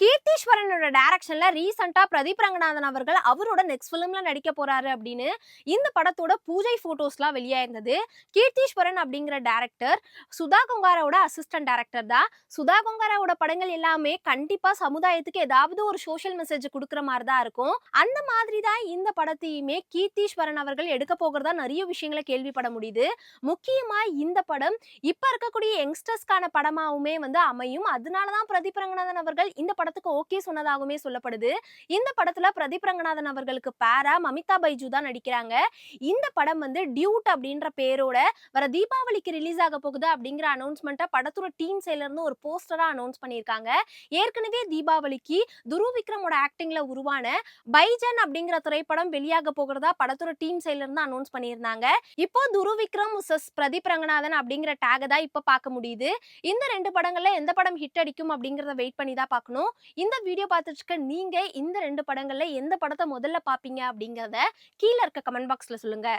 கீர்த்தீஸ்வரனோட டைரக்ஷன்ல ரீசெண்டா பிரதீப் ரங்கநாதன் அவர்கள் அவரோட நெக்ஸ்ட் ஃபிலிம்ல நடிக்க போறாரு அப்படின்னு இந்த படத்தோட பூஜை போட்டோஸ்லாம் வெளியாயிருந்தது. கீர்த்தீஸ்வரன் அப்படிங்கிற டைரக்டர் சுதா கொங்காராவோட அசிஸ்டன்ட் டைரக்டர் தான். சுதா கொங்காராவோட படங்கள் எல்லாமே கண்டிப்பா சமுதாயத்துக்கு ஏதாவது ஒரு சோஷியல் மெசேஜ் கொடுக்குற மாதிரி தான் இருக்கும். அந்த மாதிரி தான் இந்த படத்தையுமே கீர்த்தீஸ்வரன் அவர்கள் எடுக்க போகிறதா நிறைய விஷயங்களை கேள்விப்பட முடியுது. முக்கியமா இந்த படம் இப்ப இருக்கக்கூடிய யங்ஸ்டர்ஸ்க்கான படமாவுமே அமையும். அதனாலதான் பிரதீப் ரங்கநாதன் அவர்கள் இந்த படத்துக்கு ஓகே சொன்னதாகவுமே சொல்லப்படுது. இந்த படத்துல பிரதீப் ரங்கநாதன் அவர்களுக்கு பேரா மமிதா பைஜு தான் நடிக்கிறாங்க. இந்த படம் டியூட் அப்படின்ற பேரோட வர தீபாவளிக்கு ரிலீஸ் ஆக போகுது அப்படிங்கிற அனௌன்ஸ்மெண்ட்டை படத்தோட டீம் சைட்ல இருந்து ஒரு போஸ்டரா அனௌன்ஸ் பண்ணியிருக்காங்க. ஏற்கனவே தீபாவளிக்கு துருவ விக்ரமோட ஆக்டிங்ல உருவான பைஜன் அப்படிங்கிற திரைப்படம் வெளியாக போகிறதா படத்தோட டீம் சைட்ல இருந்து அனௌன்ஸ் பண்ணியிருந்தாங்க. இப்போ துருவ விக்ரம் vs பிரதீப் ரங்கநாதன் அப்படிங்கிற டேக தான் இப்ப பார்க்க முடியுது. இந்த 2 படங்கள்ல எந்த படம் ஹிட் அடிக்கும் அப்படிங்கறத வெயிட் பண்ணி தான் பார்க்கணும். இந்த வீடியோ பார்த்துட்டு இருக்க நீங்க இந்த 2 படங்கள்ல எந்த படத்தை முதல்ல பாப்பீங்க அப்படிங்கறத கீழ இருக்க கமெண்ட் பாக்ஸ்ல சொல்லுங்க.